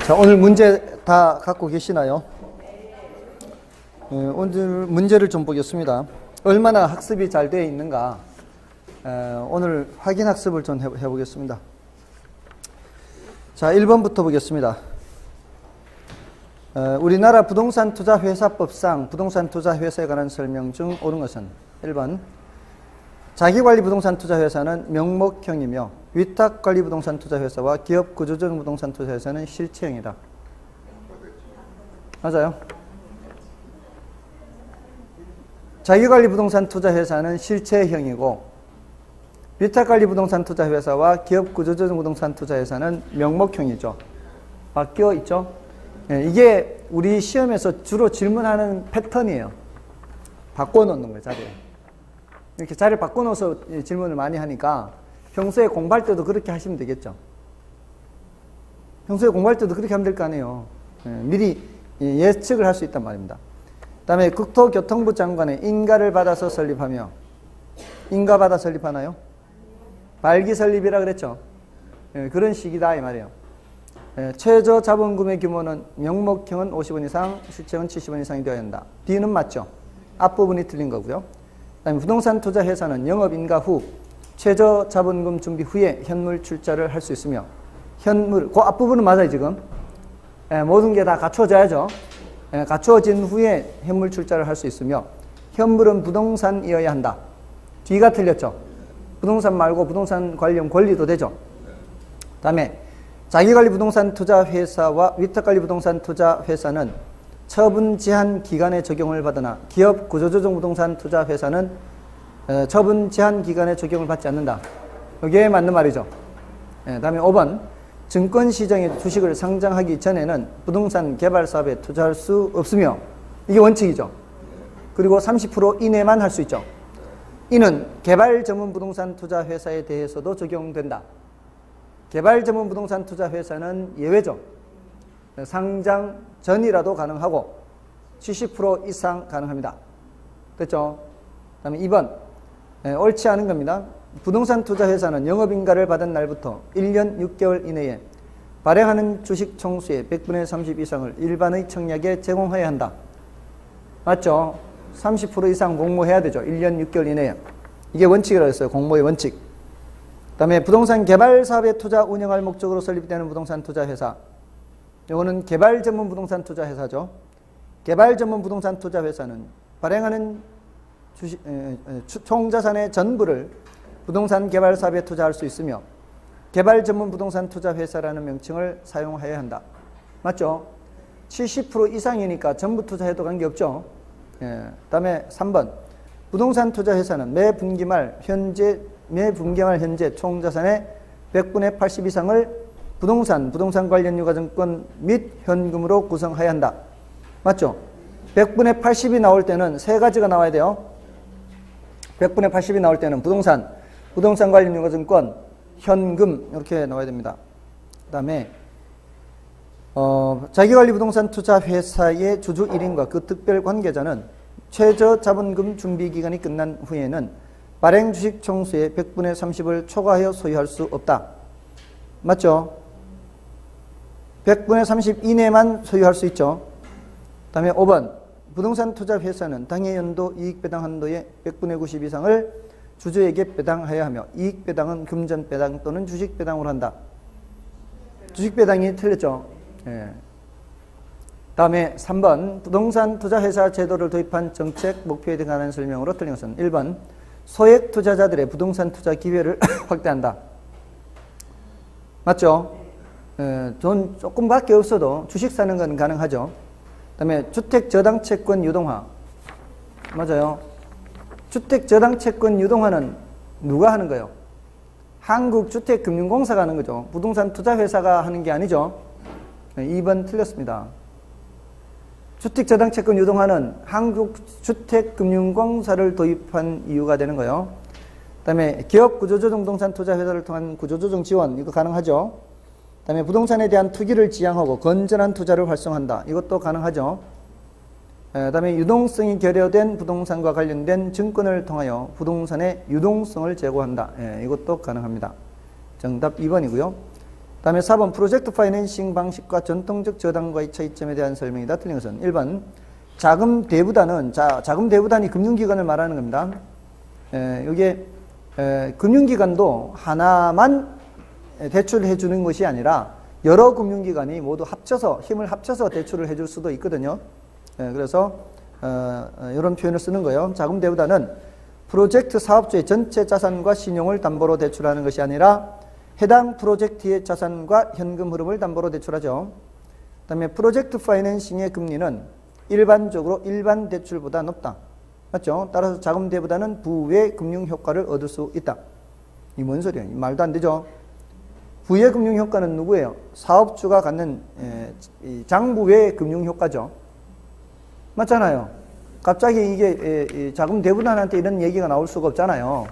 자, 오늘 문제 다 갖고 계시나요? 오늘 문제를 좀 보겠습니다. 얼마나 학습이 잘 되어 있는가 오늘 확인 학습을 좀 해보겠습니다. 자, 1번부터 보겠습니다. 우리나라 부동산 투자 회사법상 부동산 투자 회사에 관한 설명 중 옳은 것은 1번 자기관리 부동산 투자 회사는 명목형이며 위탁관리 부동산 투자 회사와 기업 구조조정 부동산 투자 회사는 실체형이다. 맞아요? 자기관리 부동산 투자 회사는 실체형이고 위탁관리 부동산 투자 회사와 기업 구조조정 부동산 투자 회사는 명목형이죠. 바뀌어 있죠? 이게 우리 시험에서 주로 질문하는 패턴이에요. 바꿔놓는 거예요, 자리를. 이렇게 자리를 바꿔놓아서 질문을 많이 하니까 평소에 공부할 때도 그렇게 하시면 되겠죠. 평소에 공부할 때도 그렇게 하면 될 거 아니에요. 미리 예측을 할 수 있단 말입니다. 그 다음에 국토교통부 장관의 인가를 받아서 설립하며, 인가 받아 설립하나요? 발기 설립이라 그랬죠. 그런 식이다 이 말이에요. 최저 자본금의 규모는 명목형은 50원 이상, 실체형은 70원 이상이 되어야 한다. D는 맞죠. 앞부분이 틀린 거고요. 그 다음에 부동산 투자 회사는 영업 인가 후 최저 자본금 준비 후에 현물 출자를 할 수 있으며, 현물, 그 앞부분은 맞아요 지금. 모든 게 다 갖춰져야죠. 갖춰진 후에 현물 출자를 할 수 있으며, 현물은 부동산이어야 한다. D가 틀렸죠. 부동산 말고 부동산 관련 권리도 되죠. 그 다음에 자기관리 부동산 투자 회사와 위탁관리 부동산 투자 회사는 처분 제한 기간에 적용을 받으나 기업 구조조정 부동산 투자 회사는 처분 제한 기간에 적용을 받지 않는다. 이게 맞는 말이죠. 다음에 5번 증권시장에 주식을 상장하기 전에는 부동산 개발 사업에 투자할 수 없으며, 이게 원칙이죠. 그리고 30% 이내만 할 수 있죠. 이는 개발 전문 부동산 투자 회사에 대해서도 적용된다. 개발 전문 부동산 투자 회사는 예외죠. 상장 전이라도 가능하고 70% 이상 가능합니다. 됐죠? 그 다음에 2번 옳지 않은 겁니다. 부동산 투자 회사는 영업인가를 받은 날부터 1년 6개월 이내에 발행하는 주식 총수의 100분의 30 이상을 일반의 청약에 제공해야 한다. 맞죠? 30% 이상 공모해야 되죠. 1년 6개월 이내에. 이게 원칙이라고 했어요. 공모의 원칙. 그 다음에 부동산 개발 사업에 투자 운영할 목적으로 설립되는 부동산 투자 회사. 이거는 개발 전문 부동산 투자 회사죠. 개발 전문 부동산 투자 회사는 발행하는 총 자산의 전부를 부동산 개발 사업에 투자할 수 있으며, 개발 전문 부동산 투자 회사라는 명칭을 사용해야 한다. 맞죠? 70% 이상이니까 전부 투자해도 관계없죠. 다음에 3번 부동산 투자 회사는 매 분기말 현재 총 자산의 100분의 80 이상을 부동산 관련 유가증권 및 현금으로 구성해야 한다. 맞죠? 100분의 80이 나올 때는 세 가지가 나와야 돼요. 100분의 80이 나올 때는 부동산 관련 유가증권, 현금 이렇게 나와야 됩니다. 그 다음에 자기관리 부동산 투자 회사의 주주 1인과 그 특별 관계자는 최저 자본금 준비 기간이 끝난 후에는 발행 주식 총수의 100분의 30을 초과하여 소유할 수 없다. 맞죠? 100분의 30 이내만 소유할 수 있죠. 그 다음에 5번 부동산 투자 회사는 당해 연도 이익 배당 한도의 100분의 90 이상을 주주에게 배당해야 하며, 이익 배당은 금전 배당 또는 주식 배당으로 한다. 주식 배당이 틀렸죠. 다음에 3번 부동산 투자 회사 제도를 도입한 정책 목표에 관한 설명으로 틀린 것은 1번 소액 투자자들의 부동산 투자 기회를 확대한다. 맞죠? 돈 조금밖에 없어도 주식 사는 건 가능하죠. 그 다음에 주택 저당 채권 유동화. 맞아요. 주택 저당 채권 유동화는 누가 하는 거예요? 한국주택금융공사가 하는 거죠. 부동산 투자 회사가 하는 게 아니죠. 2번 틀렸습니다. 주택 저당 채권 유동화는 한국주택금융공사를 도입한 이유가 되는 거예요. 그 다음에 기업 구조조정 부동산 투자 회사를 통한 구조조정 지원, 이거 가능하죠. 그 다음에 부동산에 대한 투기를 지향하고 건전한 투자를 활성화한다. 이것도 가능하죠. 그 다음에 유동성이 결여된 부동산과 관련된 증권을 통하여 부동산의 유동성을 제고한다. 이것도 가능합니다. 정답 2번이고요. 다음에 4번 프로젝트 파이낸싱 방식과 전통적 저당과의 차이점에 대한 설명이다. 틀린 것은 1번 자금 대부단은 자금 대부단이 금융기관을 말하는 겁니다. 이게 금융기관도 하나만 대출해 주는 것이 아니라 여러 금융기관이 모두 합쳐서 힘을 합쳐서 대출을 해줄 수도 있거든요. 그래서 이런 표현을 쓰는 거예요. 자금 대부단은 프로젝트 사업주의 전체 자산과 신용을 담보로 대출하는 것이 아니라 해당 프로젝트의 자산과 현금 흐름을 담보로 대출하죠. 그 다음에 프로젝트 파이낸싱의 금리는 일반적으로 일반 대출보다 높다. 맞죠? 따라서 자금 대부단은 부의 금융 효과를 얻을 수 있다. 이 뭔 소리야? 말도 안 되죠? 부의 금융 효과는 누구예요? 사업주가 갖는 장부의 금융 효과죠. 맞잖아요. 갑자기 이게 자금 대부단한테 이런 얘기가 나올 수가 없잖아요.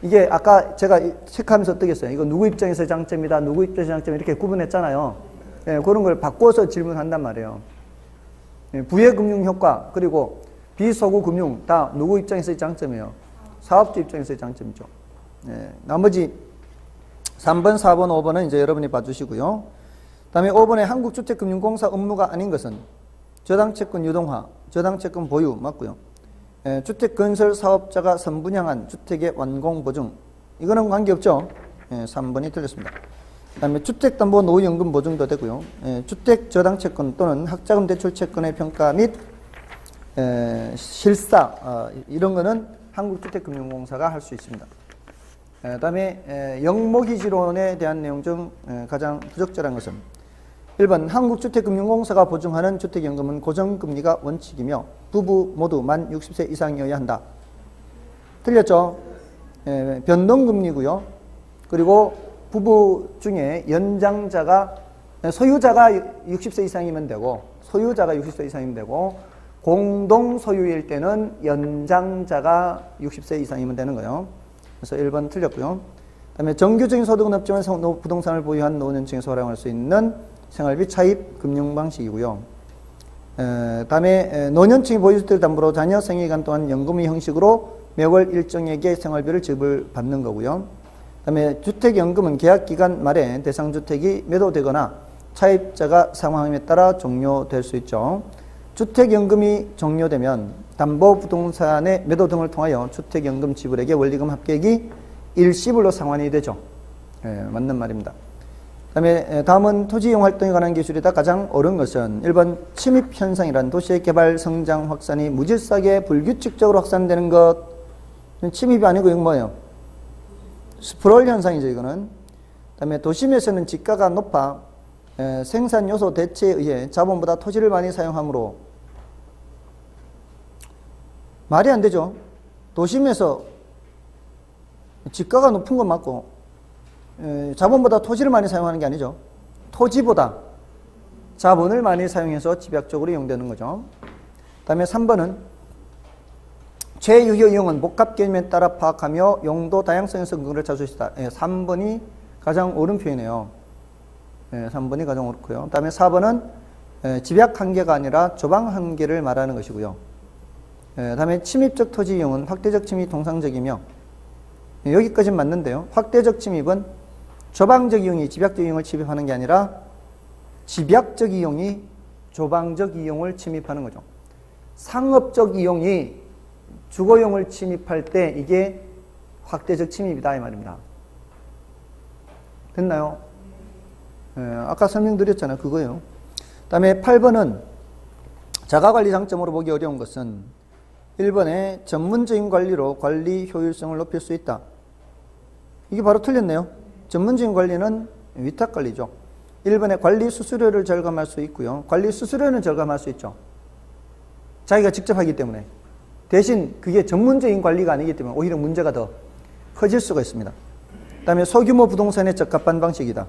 이게 아까 제가 체크하면서 어떻게 했어요? 이거 누구 입장에서 장점이다, 누구 입장에서 장점 이렇게 구분했잖아요. 그런 걸 바꿔서 질문한단 말이에요. 부의 금융 효과 그리고 비소구 금융 다 누구 입장에서의 장점이에요? 사업주 입장에서의 장점이죠. 나머지 3번, 4번, 5번은 이제 여러분이 봐주시고요. 다음에 5번에 한국주택금융공사 업무가 아닌 것은 저당채권 유동화, 저당채권 보유 맞고요. 주택건설 사업자가 선분양한 주택의 완공보증 이거는 관계없죠. 3번이 틀렸습니다. 그 다음에 주택담보 노후연금 보증도 되고요. 주택저당채권 또는 학자금 대출채권의 평가 및 실사 이런 거는 한국주택금융공사가 할 수 있습니다. 그 다음에 영모기지론에 대한 내용 중 가장 부적절한 것은 1번 한국주택금융공사가 보증하는 주택연금은 고정금리가 원칙이며 부부 모두 만 60세 이상이어야 한다. 틀렸죠? 변동금리고요. 그리고 부부 중에 소유자가 60세 이상이면 되고 소유자가 60세 이상이면 되고 공동 소유일 때는 연장자가 60세 이상이면 되는 거예요. 그래서 1번 틀렸고요. 그다음에 정규적인 소득은 없지만 부동산을 보유한 노년층에서 활용할 수 있는 생활비 차입 금융 방식이고요. 다음에 노년층이 보유주택을 담보로 자녀 생애기간 동안 연금의 형식으로 매월 일정액의 생활비를 지불받는 거고요. 다음에 주택연금은 계약기간 말에 대상주택이 매도되거나 차입자가 사망함에 따라 종료될 수 있죠. 주택연금이 종료되면 담보부동산의 매도 등을 통하여 주택연금 지불액의 원리금 합계액이 일시불로 상환이 되죠. 맞는 말입니다. 다음은 토지이용 활동에 관한 기술이다. 가장 옳은 것은 1번 침입현상이란 도시의 개발, 성장, 확산이 무질서하게 불규칙적으로 확산되는 것. 침입이 아니고 이건 뭐예요? 스프롤 현상이죠. 이거는. 다음에 도심에서는 지가가 높아 생산 요소 대체에 의해 자본보다 토지를 많이 사용하므로 말이 안 되죠. 도심에서 지가가 높은 건 맞고 자본보다 토지를 많이 사용하는 게 아니죠. 토지보다 자본을 많이 사용해서 집약적으로 이용되는 거죠. 그 다음에 3번은 최유효 이용은 복합 개념에 따라 파악하며 용도 다양성에서 근거를 찾을 수 있다. 3번이 가장 옳은 표현이에요. 3번이 가장 옳고요. 그 다음에 4번은 집약 한계가 아니라 조방 한계를 말하는 것이고요. 그 다음에 침입적 토지 이용은 확대적 침입이 통상적이며 여기까지는 맞는데요. 확대적 침입은 조방적 이용이 집약적 이용을 침입하는 게 아니라 집약적 이용이 조방적 이용을 침입하는 거죠. 상업적 이용이 주거용을 침입할 때 이게 확대적 침입이다 이 말입니다. 됐나요? 아까 설명드렸잖아요. 그거예요. 그 다음에 8번은 자가관리 장점으로 보기 어려운 것은 1번에 전문적인 관리로 관리 효율성을 높일 수 있다. 이게 바로 틀렸네요. 전문적인 관리는 위탁관리죠. 1번에 관리 수수료를 절감할 수 있고요. 관리 수수료는 절감할 수 있죠. 자기가 직접 하기 때문에. 대신 그게 전문적인 관리가 아니기 때문에 오히려 문제가 더 커질 수가 있습니다. 그 다음에 소규모 부동산에 적합한 방식이다.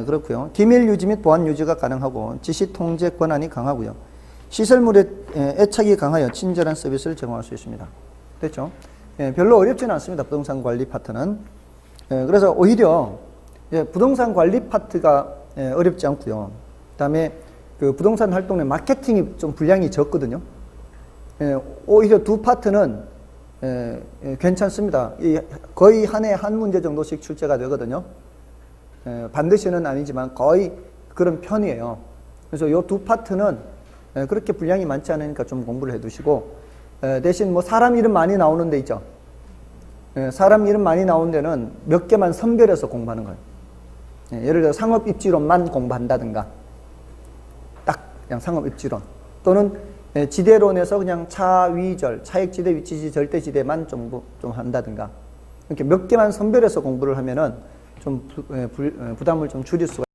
그렇고요. 기밀 유지 및 보안 유지가 가능하고 지시 통제 권한이 강하고요. 시설물에 애착이 강하여 친절한 서비스를 제공할 수 있습니다. 됐죠? 별로 어렵지는 않습니다. 부동산 관리 파트는. 그래서 오히려 부동산 관리 파트가 어렵지 않고요. 그 다음에 그 부동산 활동의 마케팅이 좀 분량이 적거든요. 오히려 두 파트는 괜찮습니다. 거의 한 해 한 문제 정도씩 출제가 되거든요. 반드시는 아니지만 거의 그런 편이에요. 그래서 이 두 파트는 그렇게 분량이 많지 않으니까 좀 공부를 해두시고, 대신 뭐 사람 이름 많이 나오는 데 있죠. 사람 이름 많이 나오는 데는 몇 개만 선별해서 공부하는 거예요. 예를 들어 상업입지론만 공부한다든가, 딱 그냥 상업입지론, 또는 지대론에서 그냥 차위절, 차액지대, 위치지, 절대지대만 좀 한다든가, 이렇게 몇 개만 선별해서 공부를 하면은 좀 부담을 좀 줄일 수가